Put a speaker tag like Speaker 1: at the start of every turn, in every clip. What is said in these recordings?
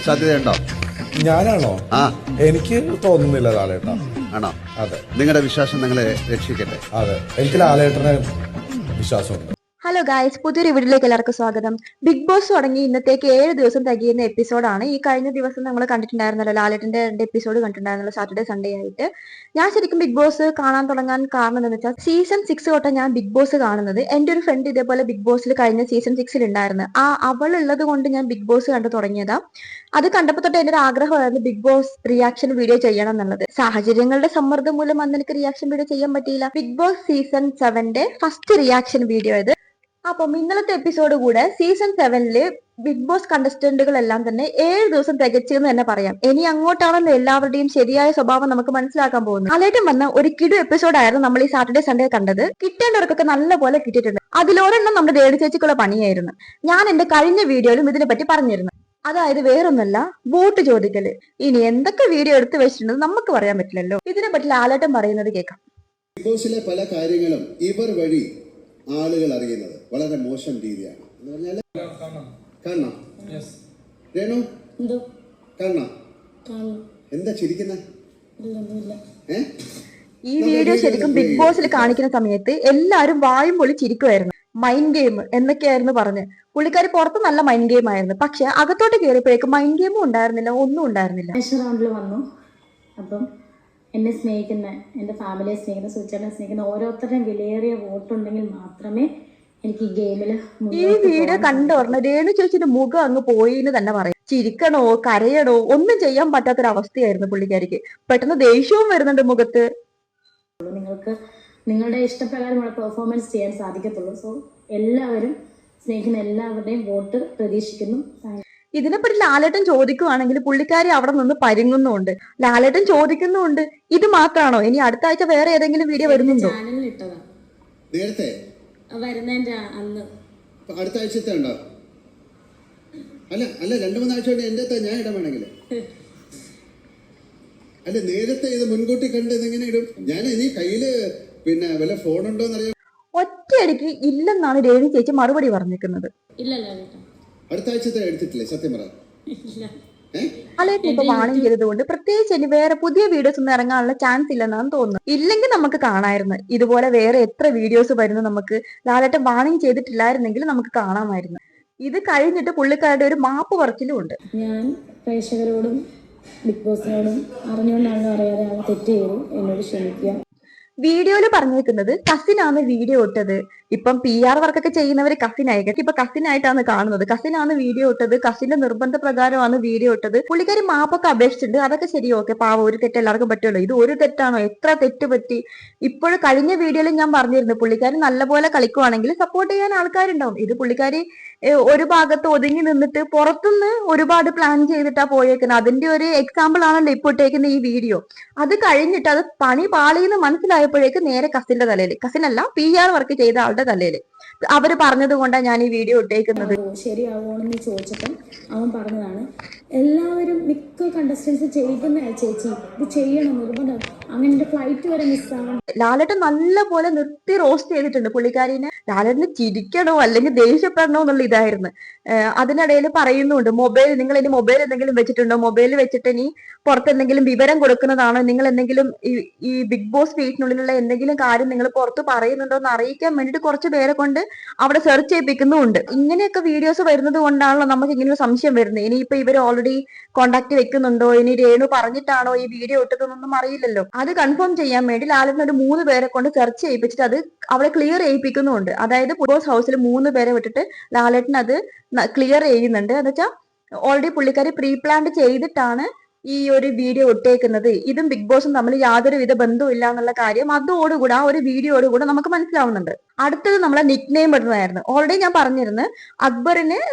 Speaker 1: സാധ്യതയുണ്ടോ?
Speaker 2: ഞാനാണോ? എനിക്ക് തോന്നുന്നില്ല ലാലേട്ടാ.
Speaker 1: ആണോ?
Speaker 2: അതെ.
Speaker 1: നിങ്ങളുടെ വിശ്വാസം നിങ്ങളെ രക്ഷിക്കട്ടെ.
Speaker 2: അതെ, എനിക്ക് ലാലേട്ടനെ വിശ്വാസമുണ്ട്.
Speaker 3: ഹലോ ഗായ്സ്, പുതിയൊരു വീഡിയോയിലേക്ക് എല്ലാവർക്കും സ്വാഗതം. ബിഗ് ബോസ് തുടങ്ങി ഇന്നത്തേക്ക് 7 ദിവസം തികയുന്ന എപ്പിസോഡാണ്. ഈ കഴിഞ്ഞ ദിവസം നമ്മൾ കണ്ടിട്ടുണ്ടായിരുന്നല്ലോ, ലാലേട്ടന്റെ 2 എപ്പിസോഡ് കണ്ടിട്ടുണ്ടായിരുന്നല്ലോ, സാറ്റർഡേ സൺഡേ ആയിട്ട്. ഞാൻ ശരിക്കും ബിഗ് ബോസ് കാണാൻ തുടങ്ങാൻ കാരണം എന്താണെന്ന് വെച്ചാൽ സീസൺ 6 തൊട്ട് ഞാൻ ബിഗ് ബോസ് കാണുന്നത്. എന്റെ ഒരു ഫ്രണ്ട് ഇതേപോലെ ബിഗ് ബോസിൽ കഴിഞ്ഞ സീസൺ 6 ഉണ്ടായിരുന്നു. അവൾ ഉള്ളത് കൊണ്ട് ഞാൻ ബിഗ് ബോസ് കണ്ടു തുടങ്ങിയതാ. അത് കണ്ടപ്പോൾ തൊട്ട് എന്റെ ഒരു ആഗ്രഹമായിരുന്നു ബിഗ് ബോസ് റിയാക്ഷൻ വീഡിയോ ചെയ്യണം എന്നുള്ളത്. സാഹചര്യങ്ങളുടെ സമ്മർദ്ദം മൂലം അന്ന് എനിക്ക് റിയാക്ഷൻ വീഡിയോ ചെയ്യാൻ പറ്റിയില്ല. Bigg Boss season 7 first reaction video ഇത്. അപ്പം ഇന്നലത്തെ എപ്പിസോഡ് കൂടെ സീസൺ 7 ബിഗ് ബോസ് കണ്ടസ്റ്റന്റുകളെല്ലാം തന്നെ 7 ദിവസം തികച്ചെന്ന് തന്നെ പറയാം. ഇനി അങ്ങോട്ടാണല്ലോ എല്ലാവരുടെയും ശരിയായ സ്വഭാവം നമുക്ക് മനസ്സിലാക്കാൻ പോകുന്നത്. ലാലേട്ടൻ വന്ന ഒരു കിടു എപ്പിസോഡായിരുന്നു നമ്മൾ ഈ സാറ്റർഡേ സൺഡേ കണ്ടത്. കിട്ടേണ്ടവർക്കൊക്കെ നല്ല പോലെ കിട്ടിയിട്ടുണ്ട്. അതിലൊരെണ്ണം നമ്മുടെ രേണു ചേച്ചിക്കുള്ള പണിയായിരുന്നു. ഞാൻ എന്റെ കഴിഞ്ഞ വീഡിയോയിലും ഇതിനെ പറ്റി പറഞ്ഞിരുന്നു. അതായത് വേറൊന്നല്ല, വോട്ട് ചോദിക്കല്. ഇനി എന്തൊക്കെ വീഡിയോ എടുത്തു വെച്ചിട്ടുണ്ടെന്ന് നമുക്ക് പറയാൻ പറ്റില്ലല്ലോ. ഇതിനെ പറ്റി ലാലേട്ടൻ പറയുന്നത് കേൾക്കാം.
Speaker 4: ബിഗ് ബോസിലെ പല കാര്യങ്ങളും ഇവർ വഴി ആളുകൾ അറിയുന്നത് വളരെ മോശം രീതിയാണ് എന്ന് പറഞ്ഞാല് കാണണം. രേണു കാണണം. എന്താ ചിരിക്കുന്ന?
Speaker 3: ഈ വീഡിയോ ശരിക്കും ബിഗ് ബോസിൽ കാണിക്കുന്ന സമയത്ത് എല്ലാരും വായും പൊളി ചിരിക്കുമായിരുന്നു. മൈൻഡ് ഗെയിം എന്നൊക്കെയായിരുന്നു പറഞ്ഞ്. പുള്ളിക്കാരി പുറത്ത് നല്ല മൈൻഡ് ഗെയിം ആയിരുന്നു, പക്ഷെ അകത്തോട്ട് കയറിയപ്പോഴേക്കും മൈൻഡ് ഗെയിമും ഉണ്ടായിരുന്നില്ല, ഒന്നും ഉണ്ടായിരുന്നില്ല.
Speaker 5: റൗണ്ടിൽ വന്നു. അപ്പം എന്നെ സ്നേഹിക്കുന്ന, എൻ്റെ ഫാമിലിയെ സ്നേഹിക്കുന്ന, സുചേട്ടനെ സ്നേഹിക്കുന്ന ഓരോരുത്തരുടെയും വിലയേറിയ വോട്ടുണ്ടെങ്കിൽ മാത്രമേ എനിക്ക് ഈ ഗെയിമിൽ.
Speaker 3: ഈ വീഡിയോ കണ്ടോർന്ന് രേണു ചേച്ചിന്റെ മുഖം അങ്ങ് പോയി എന്ന് തന്നെ പറയാം. ചിരിക്കണോ കരയണോ ഒന്നും ചെയ്യാൻ പറ്റാത്തൊരവസ്ഥയായിരുന്നു പുള്ളിക്കാരിക്ക്. പെട്ടെന്ന് ദേഷ്യവും വരുന്നുണ്ട് മുഖത്ത്.
Speaker 5: നിങ്ങൾക്ക് നിങ്ങളുടെ ഇഷ്ടപ്രകാരമുള്ള പെർഫോമൻസ് ചെയ്യാൻ സാധിക്കത്തുള്ളൂ. സോ എല്ലാവരും സ്നേഹിക്കുന്ന എല്ലാവരുടെയും വോട്ട് പ്രതീക്ഷിക്കുന്നു.
Speaker 3: ഇതിനെപ്പറ്റി ലാലേട്ടൻ ചോദിക്കുവാണെങ്കിൽ പുള്ളിക്കാരി അവിടെ നിന്ന് പരുങ്ങുന്നുണ്ട്. ലാലേട്ടൻ ചോദിക്കുന്നുണ്ട്, ഇത് മാത്രമാണോ? ഇനി അടുത്ത ആഴ്ച വേറെ ഏതെങ്കിലും വീഡിയോ വരുന്നുണ്ടോ?
Speaker 5: ചാനലിൽ ഇട്ടതാ
Speaker 4: നേരത്തെ
Speaker 5: വരുന്നതിന്റെ അന്ന്.
Speaker 4: അടുത്ത ആഴ്ചത്തെ ഉണ്ടോ? അല്ല 2-3 ആഴ്ച കൊണ്ട് എന്റെ ഞാൻ ഇടാൻ വേണമെങ്കിൽ. അല്ല നേരത്തെ ഇത് മുൻകൂട്ടി കണ്ട് ഇതെങ്ങനെ ഇടും? ഞാൻ ഇനി കയ്യില് പിന്നെ വല്ല ഫോണുണ്ടോന്ന് അറിയാം.
Speaker 3: ഒറ്റയടിക്ക് ഇല്ലെന്നാണ് രേണു ചേച്ചി മറുപടി പറഞ്ഞിരിക്കുന്നത്.
Speaker 5: ഇല്ലല്ലോ,
Speaker 4: അടുത്ത ആഴ്ചത്തെ എടുത്തിട്ടില്ലേ? സത്യം പറ.
Speaker 3: ലാലേട്ടൻ ഇപ്പൊ വാണിംഗ് ചെയ്തതുകൊണ്ട് പ്രത്യേകിച്ച് ഇനി വേറെ പുതിയ വീഡിയോസ് ഒന്നും ഇറങ്ങാനുള്ള ചാൻസ് ഇല്ലെന്നാണ് തോന്നുന്നത്. ഇല്ലെങ്കിൽ നമുക്ക് കാണാമായിരുന്നു. ഇതുപോലെ വേറെ എത്ര വീഡിയോസ് വരുന്നു നമുക്ക്. ലാലേട്ടൻ വാണിംഗ് ചെയ്തിട്ടില്ലായിരുന്നെങ്കിൽ നമുക്ക് കാണാമായിരുന്നു. ഇത് കഴിഞ്ഞിട്ട് പുള്ളിക്കാരുടെ ഒരു മാപ്പ് പറച്ചിലും ഉണ്ട്.
Speaker 5: ഞാൻ പ്രേക്ഷകരോടും ബിഗ് ബോസിനോടും അറിഞ്ഞുകൊണ്ടാണെന്ന് അറിയാതെ തെറ്റ് ചെയ്തു, എന്നോട് ക്ഷമിക്കുക.
Speaker 3: വീഡിയോയില് പറഞ്ഞേക്കുന്നത് കസിനാണ് വീഡിയോ ഇട്ടത്. ഇപ്പം PR വർക്കൊക്കെ ചെയ്യുന്നവര് കസിനായിരിക്കും. ഇപ്പൊ കസിനായിട്ടാണ് കാണുന്നത്. കസിനാണ് വീഡിയോ ഇട്ടത്, കസിന്റെ നിർബന്ധ പ്രകാരമാണ് വീഡിയോ ഇട്ടത്. പുള്ളിക്കാരി മാപ്പൊക്കെ അപേക്ഷിച്ചിട്ടുണ്ട്. അതൊക്കെ ശരി, ഓക്കെ, പാവം, ഒരു തെറ്റ് എല്ലാവർക്കും പറ്റുമല്ലോ. ഇത് ഒരു തെറ്റാണോ? എത്ര തെറ്റ് പറ്റി? ഇപ്പോഴും കഴിഞ്ഞ വീഡിയോയിൽ ഞാൻ പറഞ്ഞിരുന്നു, പുള്ളിക്കാരി നല്ലപോലെ കളിക്കുവാണെങ്കിൽ സപ്പോർട്ട് ചെയ്യാൻ ആൾക്കാരുണ്ടാവും. ഇത് പുള്ളിക്കാരി ഒരു ഭാഗത്ത് ഒതുങ്ങി നിന്നിട്ട് പുറത്തുനിന്ന് ഒരുപാട് പ്ലാൻ ചെയ്തിട്ടാ പോയേക്കുന്നത്. അതിന്റെ ഒരു എക്സാമ്പിൾ ആണല്ലോ ഇപ്പൊ ഇട്ടേക്കുന്ന ഈ വീഡിയോ. അത് കഴിഞ്ഞിട്ട് അത് പണി പാളിയെന്ന് മനസ്സിലായപ്പോഴേക്ക് നേരെ കസിന്റെ തലയിൽ, കസിനല്ല PR വർക്ക് ചെയ്ത ആളുടെ തലയിൽ അവര് പറഞ്ഞത് കൊണ്ടാണ് ഞാൻ ഈ വീഡിയോ ഇട്ടേക്കുന്നത്.
Speaker 5: ശരിയാവോണെന്ന് ചോദിച്ചപ്പോൾ അവൻ പറഞ്ഞതാണ്, എല്ലാവരും മിക്ക കണ്ടസ്റ്റൻസ് ചെയ്യുന്ന ചേച്ചി ഇത് ചെയ്യണം, നിർബന്ധം, അങ്ങനെ ഫ്ലൈറ്റ് വരെ മിസ്സാവണം.
Speaker 3: ലാലേട്ടൻ നല്ല പോലെ നിർത്തി റോസ്റ്റ് ചെയ്തിട്ടുണ്ട് പുള്ളിക്കാരിനെ. ലാലേട്ടന് ചിരിക്കണോ അല്ലെങ്കിൽ ദേഷ്യപ്പെടണോ എന്നുള്ള ഇതായിരുന്നു. അതിനിടയിൽ പറയുന്നുണ്ട്, നിങ്ങൾ ഇനി മൊബൈൽ എന്തെങ്കിലും വെച്ചിട്ടുണ്ടോ? മൊബൈൽ വെച്ചിട്ട് ഇനി പുറത്ത് എന്തെങ്കിലും വിവരം കൊടുക്കുന്നതാണോ? നിങ്ങൾ എന്തെങ്കിലും ഈ ബിഗ് ബോസ് വീട്ടിനുള്ളിലുള്ള എന്തെങ്കിലും കാര്യം നിങ്ങൾ പുറത്ത് പറയുന്നുണ്ടോ എന്ന് അറിയിക്കാൻ വേണ്ടിട്ട് കുറച്ച് പേരെ കൊണ്ട് അവിടെ സെർച്ച് ചെയ്യിപ്പിക്കുന്നുമുണ്ട്. ഇങ്ങനെയൊക്കെ വീഡിയോസ് വരുന്നത് കൊണ്ടാണല്ലോ നമുക്ക് ഇങ്ങനെ ഒരു സംശയം വരുന്നത്. ഇനിയിപ്പോ ഇവർ ഓൾറെഡി കോണ്ടാക്ട് വെക്കുന്നുണ്ടോ, ഇനി രേണു പറഞ്ഞിട്ടാണോ ഈ വീഡിയോ ഇട്ടതെന്നൊന്നും അറിയില്ലല്ലോ. അത് കൺഫേം ചെയ്യാൻ വേണ്ടി ലാലേട്ടൻ ഒരു 3 പേരെ കൊണ്ട് സെർച്ച് ചെയ്യിപ്പിച്ചിട്ട് അത് അവിടെ ക്ലിയർ ചെയ്യിപ്പിക്കുന്നുണ്ട്. അതായത് ബിഗ് ബോസ് ഹൗസിൽ 3 പേരെ വിട്ടിട്ട് ലാലേട്ടൻ അത് ക്ലിയർ ചെയ്യുന്നുണ്ട്. എന്ന് വെച്ചാൽ ഓൾറെഡി പുള്ളിക്കാരി പ്രീ പ്ലാൻഡ് ചെയ്തിട്ടാണ് ഈ ഒരു വീഡിയോ ഇട്ടേക്കുന്നത്. ഇതും ബിഗ് ബോസും തമ്മിൽ യാതൊരുവിധ ബന്ധവും ഇല്ല എന്നുള്ള കാര്യം അതോടുകൂടെ ആ ഒരു വീഡിയോയോടുകൂടെ നമുക്ക് മനസ്സിലാവുന്നുണ്ട്. അടുത്തത് നമ്മളെ നിക് നെയിം ഇടുന്നതായിരുന്നു. ഓൾറെഡി ഞാൻ പറഞ്ഞിരുന്നു,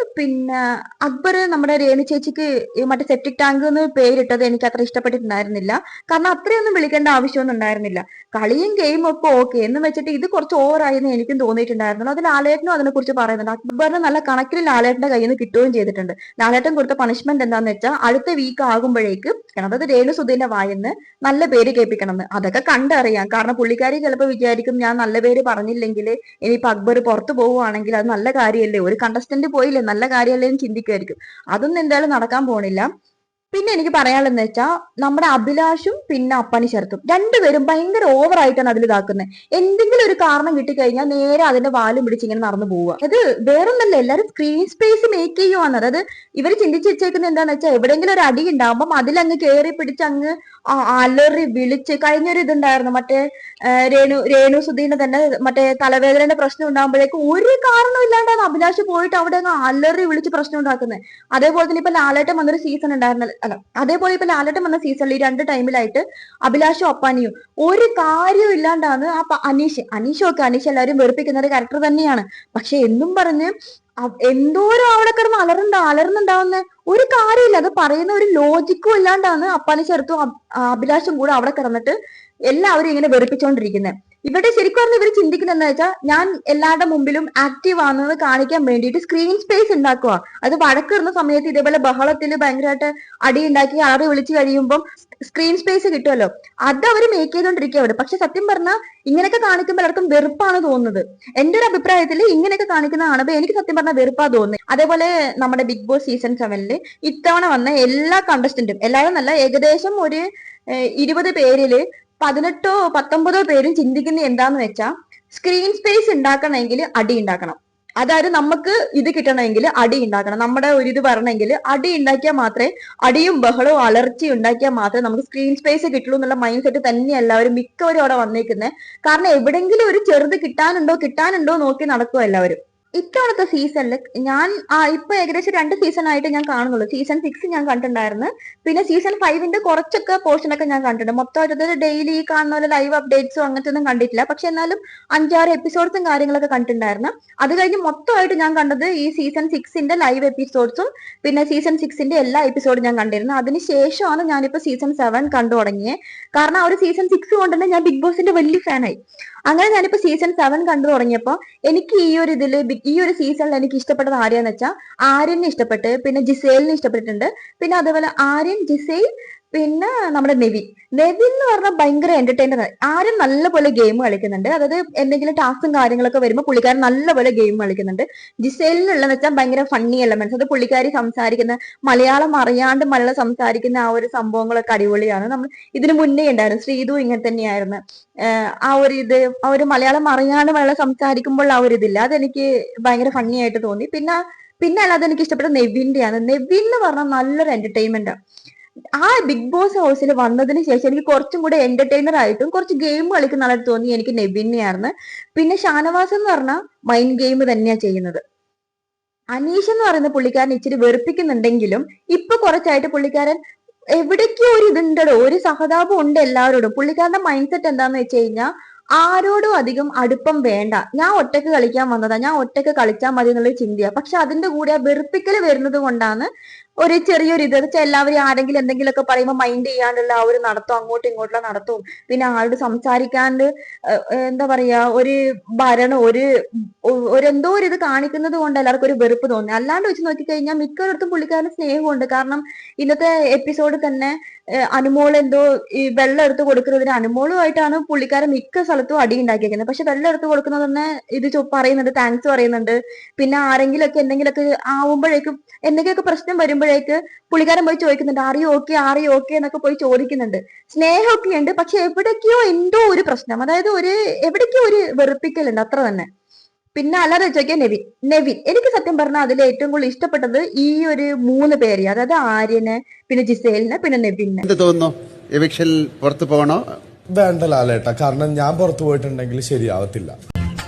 Speaker 3: അക്ബർ നമ്മുടെ രേണു ചേച്ചിക്ക് മറ്റേ സെപ്റ്റിക് ടാങ്ക് എന്ന് പേരിട്ടത് എനിക്ക് അത്ര ഇഷ്ടപ്പെട്ടിട്ടുണ്ടായിരുന്നില്ല. കാരണം അത്രയൊന്നും വിളിക്കേണ്ട ആവശ്യമൊന്നും ഉണ്ടായിരുന്നില്ല. കളിയും ഗെയിമും ഒക്കെ ഓക്കെ എന്ന് വെച്ചിട്ട് ഇത് കുറച്ച് ഓവറായെന്ന് എനിക്കും തോന്നിയിട്ടുണ്ടായിരുന്നു. അത് ലാലേട്ടനും അതിനെ കുറിച്ച് പറയുന്നുണ്ട്. അക്ബറിന് നല്ല കണക്കിൽ ലാലേട്ടന്റെ കയ്യിൽ നിന്ന് കിട്ടുകയും ചെയ്തിട്ടുണ്ട്. ലാലേട്ടൻ കൊടുത്ത പണിഷ്മെന്റ് എന്താന്ന് വെച്ചാൽ അടുത്ത വീക്ക് ആകുമ്പോഴേക്ക് കേൾപ്പിക്കണം. അതായത് രേണുസുധീന്റെ വായെന്ന് നല്ല പേര് കേൾപ്പിക്കണം എന്ന്. അതൊക്കെ കണ്ടറിയാം. കാരണം പുള്ളിക്കാരി ചിലപ്പോൾ വിചാരിക്കും ഞാൻ നല്ല പേര് പറഞ്ഞില്ലെങ്കിൽ ഇനിയിപ്പോ അക്ബർ പുറത്തു പോവുകയാണെങ്കിൽ അത് നല്ല കാര്യമല്ലേ, ഒരു കണ്ടസ്റ്റന്റ് പോയില്ലേ നല്ല കാര്യമല്ലേ എന്ന് ചിന്തിക്കുമായിരിക്കും. അതൊന്നും എന്തായാലും നടക്കാൻ പോണില്ല. പിന്നെ എനിക്ക് പറയാനുള്ളതെന്ന് വെച്ചാൽ നമ്മുടെ അഭിലാഷും പിന്നെ അപ്പാനി ശരത്തും രണ്ടുപേരും ഭയങ്കര ഓവറായിട്ടാണ് അതിൽ ഇതാക്കുന്നത്. എന്തെങ്കിലും ഒരു കാരണം കിട്ടിക്കഴിഞ്ഞാൽ നേരെ അതിന്റെ വാലും പിടിച്ച് ഇങ്ങനെ നടന്നു പോവുക. അത് വേറൊന്നല്ല, എല്ലാവരും സ്ക്രീൻ സ്പേസ് മേക്ക് ചെയ്യുവാണ്. അതായത് ഇവർ ചിന്തിച്ച് വെച്ചേക്കുന്നത് എന്താന്ന് വെച്ചാൽ എവിടെയെങ്കിലും ഒരു അടി ഉണ്ടാകുമ്പോൾ അതിലങ്ങ് കയറി പിടിച്ച് അങ്ങ് അലറി വിളിച്ച്. കഴിഞ്ഞൊരു ഇതുണ്ടായിരുന്നു മറ്റേ രേണുസുധീനെ തന്നെ മറ്റേ തലവേദനയുടെ പ്രശ്നം ഉണ്ടാകുമ്പോഴേക്കും ഒരു കാരണം ഇല്ലാണ്ടാണ് അഭിലാഷ് പോയിട്ട് അവിടെ അങ്ങ് അലറി വിളിച്ച് പ്രശ്നം ഉണ്ടാക്കുന്നത്. അതേപോലെ തന്നെ ഇപ്പൊ ലാലേട്ടൻ വന്നൊരു സീസൺ ഉണ്ടായിരുന്നല്ലോ, അതേപോലെ ഇപ്പൊ ലാലേട്ടൻ വന്ന സീസണിൽ ഈ 2 ടൈമിലായിട്ട് അഭിലാഷും അപ്പാനിയും ഒരു കാര്യവും ഇല്ലാണ്ടാണ് അനീഷ് എല്ലാവരും വെറുപ്പിക്കുന്ന ഒരു ക്യാരക്ടർ തന്നെയാണ്. പക്ഷെ എന്നും പറഞ്ഞ് എന്തോരം അവിടെ കിടന്ന് അലറുന്നുണ്ടാവുന്ന ഒരു കാര്യമില്ല. അത് പറയുന്ന ഒരു ലോജിക്കും ഇല്ലാണ്ടാണ് അപ്പാനി ചെറുത്തും അഭിലാഷും കൂടെ അവിടെ കിടന്നിട്ട് എല്ലാവരും ഇങ്ങനെ വെറുപ്പിച്ചുകൊണ്ടിരിക്കുന്നത്. ഇവിടെ ശരിക്കും പറഞ്ഞാൽ ഇവർ ചിന്തിക്കുന്നത് എന്താ വെച്ചാൽ ഞാൻ എല്ലാവരുടെ മുമ്പിലും ആക്റ്റീവ് ആണെന്ന് കാണിക്കാൻ വേണ്ടിയിട്ട് സ്ക്രീൻ സ്പേസ് ഉണ്ടാക്കുക. അത് വഴക്കിടുന്ന സമയത്ത് ഇതേപോലെ ബഹളത്തിൽ ഭയങ്കരമായിട്ട് അടി ഉണ്ടാക്കി അലറി വിളിച്ചു കഴിയുമ്പോൾ സ്ക്രീൻ സ്പേസ് കിട്ടുമല്ലോ, അത് അവർ മേക്ക് ചെയ്തോണ്ടിരിക്കുക അവിടെ. പക്ഷെ സത്യം പറഞ്ഞാൽ ഇങ്ങനെയൊക്കെ കാണിക്കുമ്പോൾ എല്ലാവർക്കും വെറുപ്പാണ് തോന്നുന്നത്. എന്റെ ഒരു അഭിപ്രായത്തിൽ ഇങ്ങനെയൊക്കെ കാണിക്കുന്ന കാണുമ്പോൾ എനിക്ക് സത്യം പറഞ്ഞാൽ വെറുപ്പാ തോന്നുന്നത്. അതേപോലെ നമ്മുടെ ബിഗ് ബോസ് സീസൺ 7 ഇത്തവണ വന്ന എല്ലാ കണ്ടസ്റ്റന്റും, എല്ലാവരും നല്ല ഏകദേശം ഒരു 20 പേരില് 18 or 19 പേരും ചിന്തിക്കുന്ന എന്താന്ന് വെച്ചാൽ സ്ക്രീൻ സ്പേസ് ഉണ്ടാക്കണമെങ്കിൽ അടി ഉണ്ടാക്കണം. അതായത് നമുക്ക് ഇത് കിട്ടണമെങ്കിൽ അടി ഉണ്ടാക്കണം. നമ്മുടെ ഒരു ഇത് വരണമെങ്കിൽ അടി ഉണ്ടാക്കിയാൽ മാത്രമേ, അടിയും ബഹളവും അലർച്ചയും ഉണ്ടാക്കിയാൽ മാത്രമേ നമുക്ക് സ്ക്രീൻ സ്പേസ് കിട്ടുള്ളൂ എന്നുള്ള മൈൻഡ് സെറ്റ് തന്നെ എല്ലാവരും മിക്കവരും അവിടെ വന്നേക്കുന്നത്. കാരണം എവിടെങ്കിലും ഒരു ചെറുത് കിട്ടാനുണ്ടോ നോക്കി നടക്കുക എല്ലാവരും. ഇത്തവണത്തെ സീസണിൽ ഞാൻ ഇപ്പൊ ഏകദേശം 2 സീസൺ ആയിട്ട് ഞാൻ കാണുന്നുള്ളൂ. സീസൺ 6 ഞാൻ കണ്ടിട്ടുണ്ടായിരുന്നു, പിന്നെ സീസൺ 5 കുറച്ചൊക്കെ പോർഷനൊക്കെ ഞാൻ കണ്ടിട്ടുണ്ട്. മൊത്തമായിട്ട് ഡെയിലി കാണുന്ന പോലെ ലൈവ് അപ്ഡേറ്റ്സോ അങ്ങനത്തെ ഒന്നും കണ്ടിട്ടില്ല. പക്ഷെ എന്നാലും 5-6 എപ്പിസോഡ്സും കാര്യങ്ങളൊക്കെ കണ്ടിട്ടുണ്ടായിരുന്നു. അത് കഴിഞ്ഞ് മൊത്തമായിട്ട് ഞാൻ കണ്ടത് ഈ സീസൺ 6 ലൈവ് എപ്പിസോഡ്സും പിന്നെ സീസൺ 6 എല്ലാ എപ്പിസോഡും ഞാൻ കണ്ടിരുന്നു. അതിനുശേഷമാണ് ഞാനിപ്പോ സീസൺ 7 കണ്ടു തുടങ്ങിയത്. കാരണം ആ ഒരു സീസൺ 6 കൊണ്ട് തന്നെ ഞാൻ ബിഗ് ബോസിന്റെ വലിയ ഫാനായി. അങ്ങനെ ഞാനിപ്പോ സീസൺ 7 കണ്ടു തുടങ്ങിയപ്പോ എനിക്ക് ഈ ഒരു സീസണിൽ എനിക്ക് ഇഷ്ടപ്പെട്ടത് ആരെയാന്ന് വെച്ചാൽ ആര്യനെ ഇഷ്ടപ്പെട്ട്, പിന്നെ ജിസേലിനെ ഇഷ്ടപ്പെട്ടിട്ടുണ്ട്. പിന്നെ അതേപോലെ ആര്യൻ, ജിസേൽ, പിന്നെ നമ്മുടെ നെവിൻ എന്ന് പറഞ്ഞാൽ ഭയങ്കര എന്റർടൈനർ. ആരും നല്ലപോലെ ഗെയിം കളിക്കുന്നുണ്ട്. അതായത് എന്തെങ്കിലും ടാസ്കും കാര്യങ്ങളൊക്കെ വരുമ്പോൾ പുള്ളിക്കാരൻ നല്ലപോലെ ഗെയിം കളിക്കുന്നുണ്ട്. ജിസേലിനുള്ളതെന്ന് വെച്ചാൽ ഭയങ്കര ഫണ്ണി എലമെന്റ്സ്. അത് പുള്ളിക്കാരി സംസാരിക്കുന്ന മലയാളം അറിയാണ്ട് മലയാളം സംസാരിക്കുന്ന ആ ഒരു സംഭവങ്ങളൊക്കെ അടിപൊളിയാണ്. നമ്മൾ ഇതിനു മുന്നേ ഉണ്ടായിരുന്നു ശ്രീതു ഇങ്ങനെ തന്നെയായിരുന്നു. ആ ഒരു മലയാളം അറിയാണ്ട് മലയാളം സംസാരിക്കുമ്പോൾ ആ ഒരു ഇതില്ല, അതെനിക്ക് ഭയങ്കര ഫണ്ണി ആയിട്ട് തോന്നി. പിന്നെ അല്ലാതെ എനിക്ക് ഇഷ്ടപ്പെട്ട നെവിന്റെയാണ്. നെവിൻ എന്ന് പറഞ്ഞാൽ നല്ലൊരു എന്റർടൈൻമെന്റ്. ആ ബിഗ് ബോസ് ഹൗസിൽ വന്നതിന് ശേഷം എനിക്ക് കുറച്ചും കൂടെ എന്റർടൈനർ ആയിട്ടും കുറച്ച് ഗെയിം കളിക്കുന്ന ആളായിട്ട് തോന്നി എനിക്ക് നെവിനെയായിരുന്നു. പിന്നെ ഷാനവാസ് എന്ന് പറഞ്ഞാൽ മൈൻഡ് ഗെയിം തന്നെയാ ചെയ്യുന്നത്. അനീഷ് എന്ന് പറയുന്ന പുള്ളിക്കാരൻ ഇച്ചിരി വെറുപ്പിക്കുന്നുണ്ടെങ്കിലും ഇപ്പൊ കുറച്ചായിട്ട് പുള്ളിക്കാരൻ എവിടേക്കോ ഒരു ഇതുണ്ടോ, ഒരു സഹതാപം ഉണ്ട് എല്ലാവരോടും. പുള്ളിക്കാരന്റെ മൈൻഡ് സെറ്റ് എന്താന്ന് വെച്ച് കഴിഞ്ഞാൽ ആരോടും അധികം അടുപ്പം വേണ്ട, ഞാൻ ഒറ്റക്ക് കളിക്കാൻ വന്നതാ, ഞാൻ ഒറ്റക്ക് കളിച്ചാൽ മതി എന്നുള്ള ചിന്തയാ. പക്ഷെ അതിന്റെ കൂടെ ആ വെറുപ്പിക്കൽ വരുന്നത് കൊണ്ടാണ് ഒരു ചെറിയൊരു ഇത് വെച്ചാൽ എല്ലാവരും ആരെങ്കിലും എന്തെങ്കിലുമൊക്കെ പറയുമ്പോൾ മൈൻഡ് ചെയ്യാണ്ടുള്ള ആ ഒരു നടത്തം, അങ്ങോട്ടും ഇങ്ങോട്ടുള്ള നടത്തവും, പിന്നെ ആരോട് സംസാരിക്കാണ്ട് എന്താ പറയാ ഒരു ഭരണം എന്തോ ഒരു ഇത് കാണിക്കുന്നത് കൊണ്ട് എല്ലാവർക്കും ഒരു വെറുപ്പ് തോന്നി. അല്ലാണ്ട് വെച്ച് നോക്കിക്കഴിഞ്ഞാൽ മിക്കവരടുത്തും പുള്ളിക്കാരന് സ്നേഹമുണ്ട്. കാരണം ഇന്നത്തെ എപ്പിസോഡ് തന്നെ അനുമോൾ എന്തോ ഈ വെള്ളം എടുത്ത് കൊടുക്കുന്നതിന് അനുമോളുമായിട്ടാണ് പുള്ളിക്കാരൻ മിക്ക സ്ഥലത്തും അടി ഉണ്ടാക്കിയിരിക്കുന്നത്. പക്ഷെ വെള്ളം എടുത്ത് കൊടുക്കുന്നത് തന്നെ ഇത് പറയുന്നുണ്ട്, താങ്ക്സ് പറയുന്നുണ്ട്. പിന്നെ ആരെങ്കിലൊക്കെ എന്തെങ്കിലുമൊക്കെ ആവുമ്പോഴേക്കും എന്തെങ്കിലുമൊക്കെ പ്രശ്നം വരുമ്പോഴേക്ക് പുള്ളിക്കാരൻ പോയി ചോദിക്കുന്നുണ്ട് ആറി ഓക്കെ എന്നൊക്കെ പോയി ചോദിക്കുന്നുണ്ട്. സ്നേഹമൊക്കെ ഉണ്ട്, പക്ഷെ എവിടേക്കോ എന്തോ ഒരു പ്രശ്നം, അതായത് എവിടേക്കോ ഒരു വെറുപ്പിക്കലുണ്ട്, അത്ര തന്നെ. പിന്നെ അല്ലാതെ വെച്ചോക്കിയ നെവിൻ എനിക്ക് സത്യം പറഞ്ഞാൽ അതിൽ ഏറ്റവും കൂടുതൽ ഇഷ്ടപ്പെട്ടത് ഈ ഒരു 3 പേര്, അതായത് ആര്യന്, പിന്നെ ജിസേലിന്, പിന്നെ നെവിന്.
Speaker 1: എന്ത് തോന്നുന്നു, എവിക്ഷൻ പുറത്തു പോകണോ?
Speaker 2: വേണ്ട ലാലേട്ട, കാരണം ഞാൻ പുറത്തു പോയിട്ടുണ്ടെങ്കിൽ ശരിയാവത്തില്ല.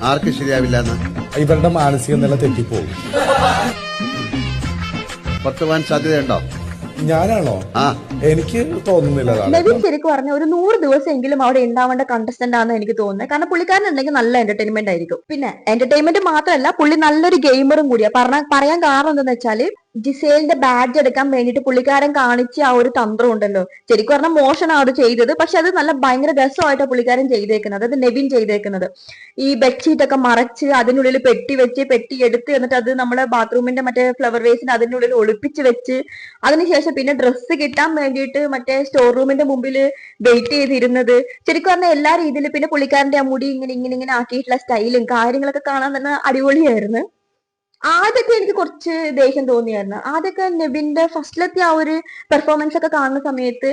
Speaker 1: ആർക്ക് ശരിയാവില്ല?
Speaker 2: ഇവരുടെ മാനസിക നില തെറ്റിപ്പോകും.
Speaker 1: പുറത്തു പോകാൻ സാധ്യതയുണ്ടോ?
Speaker 2: ഞാനാണോ? എനിക്ക് തോന്നുന്നില്ല.
Speaker 3: നെവിൻ ശരിക്കും പറഞ്ഞ ഒരു 100 ദിവസമെങ്കിലും അവിടെ ഉണ്ടാവേണ്ട കണ്ടസ്റ്റന്റ് ആണെന്ന് എനിക്ക് തോന്നുന്നത്. കാരണം പുള്ളിക്കാരൻ ഉണ്ടെങ്കിൽ നല്ല എന്റർടൈൻമെന്റ് ആയിരിക്കും. പിന്നെ എന്റർടൈൻമെന്റ് മാത്രമല്ല, പുള്ളി നല്ലൊരു ഗെയിമറും കൂടിയാ. പറയാൻ കാരണം എന്താന്ന് വെച്ചാല് ജിസേലിന്റെ ബാഡ്ജ് എടുക്കാൻ വേണ്ടിയിട്ട് പുള്ളിക്കാരൻ കാണിച്ച ആ ഒരു തന്ത്രം ഉണ്ടല്ലോ, ശരിക്കും പറഞ്ഞാൽ മോശമാണ് അത് ചെയ്തത്. പക്ഷെ അത് നല്ല ഭയങ്കര രസമായിട്ടാണ് പുള്ളിക്കാരൻ ചെയ്തേക്കുന്നത്, അത് നെവിൻ ചെയ്തേക്കുന്നത്. ഈ ബെഡ്ഷീറ്റ് ഒക്കെ മറച്ച് അതിനുള്ളിൽ പെട്ടി വെച്ച് പെട്ടി എടുത്ത് എന്നിട്ട് അത് നമ്മളെ ബാത്റൂമിന്റെ മറ്റേ ഫ്ലവർ വേസിന് അതിനുള്ളിൽ ഒളിപ്പിച്ച് വെച്ച് അതിനുശേഷം പിന്നെ ഡ്രസ്സ് കിട്ടാൻ വേണ്ടിയിട്ട് മറ്റേ സ്റ്റോർ റൂമിന്റെ മുമ്പിൽ വെയിറ്റ് ചെയ്തിരുന്നത്. ശരിക്കും പറഞ്ഞാൽ എല്ലാ രീതിയിലും പിന്നെ പുള്ളിക്കാരന്റെ ആ മുടി ഇങ്ങനെ ആക്കിയിട്ടുള്ള സ്റ്റൈലും കാര്യങ്ങളൊക്കെ കാണാൻ തന്നെ അടിപൊളിയായിരുന്നു. ആദ്യമൊക്കെ എനിക്ക് കുറച്ച് ദേഷ്യം തോന്നിയായിരുന്നു. ആദ്യമൊക്കെ നെവിന്റെ ഫസ്റ്റിലത്തെ ആ ഒരു പെർഫോമൻസ് ഒക്കെ കാണുന്ന സമയത്ത്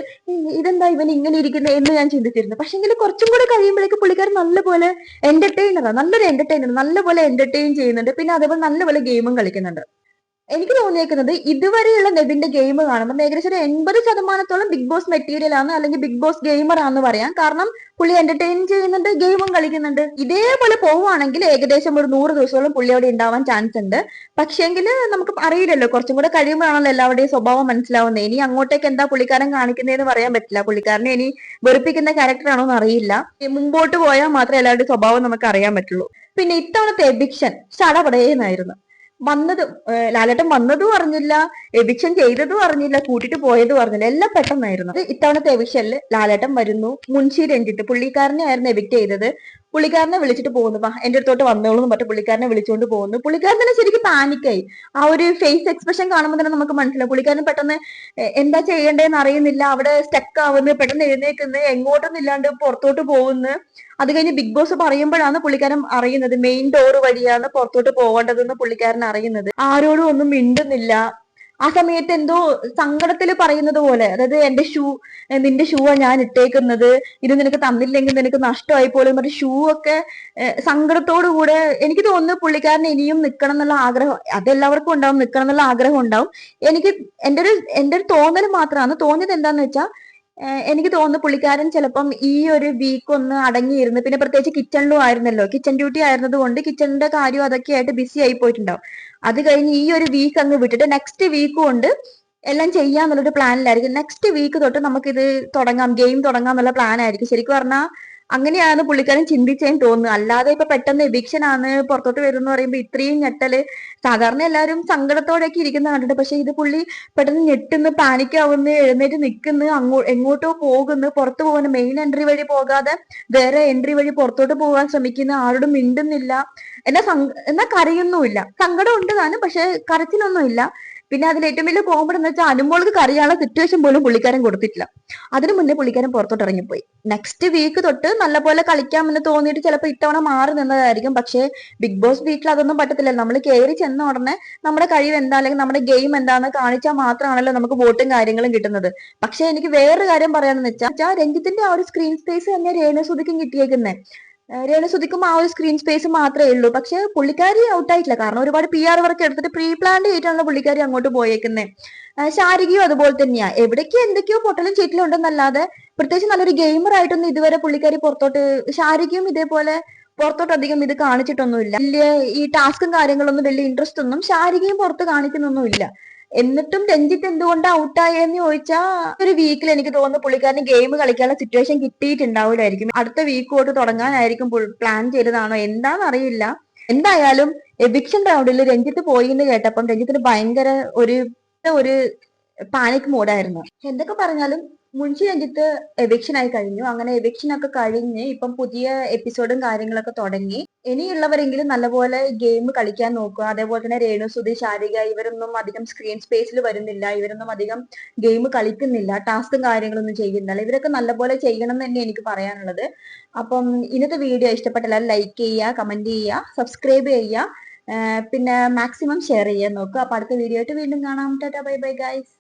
Speaker 3: ഇതെന്താ ഇവൻ ഇങ്ങനെ ഇരിക്കുന്നത് എന്ന് ഞാൻ ചിന്തിച്ചിരുന്നു. പക്ഷെങ്കിൽ കുറച്ചും കൂടെ കഴിയുമ്പോഴേക്ക് പുള്ളിക്കാരൻ നല്ലപോലെ നല്ലൊരു എന്റർടൈനർ, നല്ലപോലെ എന്റർടൈൻ ചെയ്യുന്നുണ്ട്. പിന്നെ അതേപോലെ നല്ലപോലെ ഗെയിമും കളിക്കുന്നുണ്ട്. എനിക്ക് തോന്നിയേക്കുന്നത് ഇതുവരെയുള്ള നെവിന്റെ ഗെയിം കാണുമ്പോൾ ഏകദേശം ഒരു 80% ബിഗ് ബോസ് മെറ്റീരിയൽ ആണ്, അല്ലെങ്കിൽ ബിഗ് ബോസ് ഗെയിമർ ആണെന്ന് പറയാം. കാരണം പുള്ളി എന്റർടൈൻ ചെയ്യുന്നുണ്ട്, ഗെയിമും കളിക്കുന്നുണ്ട്. ഇതേപോലെ പോവുകയാണെങ്കിൽ ഏകദേശം ഒരു 100 ദിവസത്തോളം പുള്ളി അവിടെ ഉണ്ടാവാൻ ചാൻസ് ഉണ്ട്. പക്ഷേങ്കിൽ നമുക്ക് അറിയില്ലല്ലോ, കുറച്ചും കൂടെ കഴിയുമ്പോഴാണല്ലോ എല്ലാവരുടെയും സ്വഭാവം മനസ്സിലാവുന്നത്. ഇനി അങ്ങോട്ടേക്ക് എന്താ പുള്ളിക്കാരൻ കാണിക്കുന്നതെന്ന് പറയാൻ പറ്റില്ല. പുള്ളിക്കാരനെ ഇനി വെറുപ്പിക്കുന്ന ക്യാരക്ടർ ആണോ എന്ന് അറിയില്ല. മുമ്പോട്ട് പോയാൽ മാത്രമേ എല്ലാവരുടെയും സ്വഭാവം നമുക്ക് അറിയാൻ പറ്റുള്ളൂ. പിന്നെ ഇത്തവണത്തെ എവിക്ഷൻ ചടപടേന്നായിരുന്നു. ലാലേട്ടൻ വന്നതും അറിഞ്ഞില്ല, എവിക്ഷൻ ചെയ്തതും അറിഞ്ഞില്ല, കൂട്ടിട്ട് പോയതും അറിഞ്ഞില്ല, എല്ലാം പെട്ടെന്നായിരുന്നു. ഇത്തവണത്തെ എവിക്ഷനിൽ ലാലേട്ടൻ വരുന്നു, മുൻഷി രഞ്ജിത്ത് പുള്ളിക്കാരനെ ആയിരുന്നു എവിക്ട് ചെയ്തത്. പുള്ളിക്കാരനെ വിളിച്ചിട്ട് പോകുന്നു, എന്റെ അടുത്തോട്ട് വന്നോളൂ എന്ന് പറഞ്ഞിട്ട് പുള്ളിക്കാരനെ വിളിച്ചുകൊണ്ട് പോകുന്നു. പുള്ളിക്കാരൻ തന്നെ ശരിക്കും പാനിക്കായി. ആ ഒരു ഫേസ് എക്സ്പ്രഷൻ കാണുമ്പോൾ തന്നെ നമുക്ക് മനസ്സിലാവും പുള്ളിക്കാരൻ പെട്ടെന്ന് എന്താ ചെയ്യേണ്ടതെന്ന് അറിയുന്നില്ല, അവിടെ സ്റ്റക്ക് ആവുന്നു, പെട്ടെന്ന് എഴുന്നേക്കുന്നു, എങ്ങോട്ടൊന്നും ഇല്ലാണ്ട് പുറത്തോട്ട് പോകുന്നു. അത് കഴിഞ്ഞ് ബിഗ് ബോസ് പറയുമ്പോഴാണ് പുള്ളിക്കാരൻ അറിയുന്നത് മെയിൻ ഡോർ വഴിയാണ് പുറത്തോട്ട് പോകേണ്ടതെന്ന് പുള്ളിക്കാരൻ അറിയുന്നത്. ആരോടും ഒന്നും മിണ്ടുന്നില്ല. ആ സമയത്ത് എന്തോ സങ്കടത്തിൽ പറയുന്നത് പോലെ, അതായത് നിന്റെ ഷൂ ആ ഞാൻ ഇട്ടേക്കുന്നത്, ഇത് നിനക്ക് തന്നില്ലെങ്കിൽ നിനക്ക് നഷ്ടമായി പോലും മറ്റേ ഷൂ ഒക്കെ സങ്കടത്തോടു കൂടെ. എനിക്ക് തോന്നുന്നു പുള്ളിക്കാരൻ ഇനിയും നിൽക്കണം എന്നുള്ള ആഗ്രഹം അതെല്ലാവർക്കും ഉണ്ടാവും, നിൽക്കണം എന്നുള്ള ആഗ്രഹം ഉണ്ടാവും. എന്റെ ഒരു തോന്നൽ മാത്രമാണ്. തോന്നിയത് എന്താന്ന് വെച്ചാൽ എനിക്ക് തോന്നുന്നു പുള്ളിക്കാരൻ ചിലപ്പം ഈ ഒരു വീക്ക് ഒന്ന് അടങ്ങിയിരുന്നു. പിന്നെ പ്രത്യേകിച്ച് കിച്ചണിലും ആയിരുന്നല്ലോ, കിച്ചൺ ഡ്യൂട്ടി ആയിരുന്നത് കൊണ്ട് കിച്ചണിന്റെ കാര്യം അതൊക്കെ ആയിട്ട് ബിസി ആയി പോയിട്ടുണ്ടാവും. അത് കഴിഞ്ഞ് ഈ ഒരു വീക്ക് അങ്ങ് വിട്ടിട്ട് നെക്സ്റ്റ് വീക്ക് കൊണ്ട് എല്ലാം ചെയ്യാന്നുള്ളൊരു പ്ലാനിലായിരിക്കും. നെക്സ്റ്റ് വീക്ക് തൊട്ട് നമുക്കിത് ഗെയിം തുടങ്ങാം എന്നുള്ള പ്ലാൻ ആയിരിക്കും. ശരിക്കും പറഞ്ഞാൽ അങ്ങനെയാണ് പുള്ളിക്കാരൻ ചിന്തിച്ചേന്ന് തോന്നുന്നു. അല്ലാതെ ഇപ്പൊ പെട്ടെന്ന് എവിക്ഷൻ ആണ് പുറത്തോട്ട് വരുന്ന പറയുമ്പോ ഇത്രയും ഞെട്ടല്. സാധാരണ എല്ലാവരും സങ്കടത്തോടെയൊക്കെ ഇരിക്കുന്ന കണ്ടിട്ട്, പക്ഷെ ഇത് പുള്ളി പെട്ടെന്ന് ഞെട്ടുന്നു, പാനിക്കാവുന്നു, എഴുന്നേറ്റ് നിൽക്കുന്നു, എങ്ങോട്ടോ പോകുന്നു, പുറത്തു പോകുന്നു, മെയിൻ എൻട്രി വഴി പോകാതെ വേറെ എൻട്രി വഴി പുറത്തോട്ട് പോകാൻ ശ്രമിക്കുന്നു, ആരോടും മിണ്ടുന്നില്ല, എന്നാ കരയൊന്നുമില്ല. സങ്കടം ഉണ്ട് താനും, പക്ഷെ കരച്ചിലൊന്നുമില്ല. പിന്നെ അതിൽ ഏറ്റവും വലിയ കോമഡി എന്ന് വെച്ചാൽ അനുമോൾക്ക് കറിയാനുള്ള സിറ്റുവേഷൻ പോലും പുള്ളിക്കാരൻ കൊടുത്തിട്ടില്ല. അതിനു മുന്നേ പുള്ളിക്കാരൻ പുറത്തോട്ട് ഇറങ്ങിപ്പോയി. നെക്സ്റ്റ് വീക്ക് തൊട്ട് നല്ലപോലെ കളിക്കാമെന്ന് തോന്നിയിട്ട് ചിലപ്പോൾ ഇത്തവണ മാറി നിന്നതായിരിക്കും. പക്ഷേ ബിഗ് ബോസ് വീക്കിൽ അതൊന്നും പറ്റത്തില്ല. നമ്മൾ കയറി ചെന്ന ഉടനെ നമ്മുടെ കഴിവ് എന്താ അല്ലെങ്കിൽ നമ്മുടെ ഗെയിം എന്താന്ന് കാണിച്ചാൽ മാത്രമാണല്ലോ നമുക്ക് വോട്ടും കാര്യങ്ങളും കിട്ടുന്നത്. പക്ഷെ എനിക്ക് വേറൊരു കാര്യം പറയാന്ന് വെച്ചാൽ രഞ്ജിത്തിന്റെ ആ ഒരു സ്ക്രീൻ സ്പേസ് തന്നെ രേണുസുതിക്കും കിട്ടിയേക്കുന്നേ. രേണുസുതിക്കും ആ ഒരു സ്ക്രീൻ സ്പേസ് മാത്രമേ ഉള്ളൂ. പക്ഷെ പുള്ളിക്കാരി ഔട്ടായിട്ടില്ല. കാരണം ഒരുപാട് PR വർക്ക് എടുത്തിട്ട് പ്രീ പ്ലാൻഡ് ചെയ്തിട്ടാണ് പുള്ളിക്കാരി അങ്ങോട്ട് പോയേക്കുന്നത്. ശാരികയും അതുപോലെ തന്നെയാ. എവിടേക്കോ എന്തൊക്കെയോ പൊട്ടലും ചീറ്റലും ഉണ്ടെന്നല്ലാതെ പ്രത്യേകിച്ച് നല്ലൊരു ഗെയിമർ ആയിട്ടൊന്നും ഇതുവരെ പുള്ളിക്കാരി പുറത്തോട്ട്, ശാരികയും ഇതേപോലെ പുറത്തോട്ട് അധികം ഇത് കാണിച്ചിട്ടൊന്നുമില്ല. വലിയ ഈ ടാസ്കും കാര്യങ്ങളൊന്നും വലിയ ഇൻട്രസ്റ്റ് ഒന്നും ശാരികയും പുറത്ത് കാണിക്കുന്നൊന്നുമില്ല. എന്നിട്ടും രഞ്ജിത്ത് എന്തുകൊണ്ട് ഔട്ടായെന്ന് ചോദിച്ചാൽ ഒരു വീക്കിൽ എനിക്ക് തോന്നുന്നു പുള്ളിക്കാരന് ഗെയിം കളിക്കാനുള്ള സിറ്റുവേഷൻ കിട്ടിയിട്ടുണ്ടാവില്ലായിരിക്കും. അടുത്ത വീക്ക് തൊട്ട് തുടങ്ങാനായിരിക്കും പ്ലാൻ ചെയ്തതാണോ എന്താണെന്ന് അറിയില്ല. എന്തായാലും എവിക്ഷൻ റൗണ്ടിൽ രഞ്ജിത്ത് പോയി എന്ന് കേട്ടപ്പം രഞ്ജിത്തിന് ഭയങ്കര ഒരു പാനിക് മോഡായിരുന്നു. എന്തൊക്കെ പറഞ്ഞാലും മുൻഷി രഞ്ജിത്ത് എവിക്ഷൻ ആയി കഴിഞ്ഞു. അങ്ങനെ എവിക്ഷൻ ഒക്കെ കഴിഞ്ഞ് ഇപ്പം പുതിയ എപ്പിസോഡും കാര്യങ്ങളൊക്കെ തുടങ്ങി. ഇനിയുള്ളവരെങ്കിലും നല്ലപോലെ ഗെയിം കളിക്കാൻ നോക്കുക. അതേപോലെ തന്നെ രേണുസുതി, ശാരിക ഇവരൊന്നും അധികം സ്ക്രീൻ സ്പേസിൽ വരുന്നില്ല. ഇവരൊന്നും അധികം ഗെയിം കളിക്കുന്നില്ല, ടാസ്കും കാര്യങ്ങളൊന്നും ചെയ്യുന്നില്ല. ഇവരൊക്കെ നല്ലപോലെ ചെയ്യണം എന്ന് തന്നെ എനിക്ക് പറയാനുള്ളത്. അപ്പം ഇന്നത്തെ വീഡിയോ ഇഷ്ടപ്പെട്ട എല്ലാവരും ലൈക്ക് ചെയ്യുക, കമന്റ് ചെയ്യുക, സബ്സ്ക്രൈബ് ചെയ്യുക, പിന്നെ മാക്സിമം ഷെയർ ചെയ്യാൻ നോക്കുക. അപ്പൊ അടുത്ത വീഡിയോ ആയിട്ട് വീണ്ടും കാണാം. Tata bye bye guys.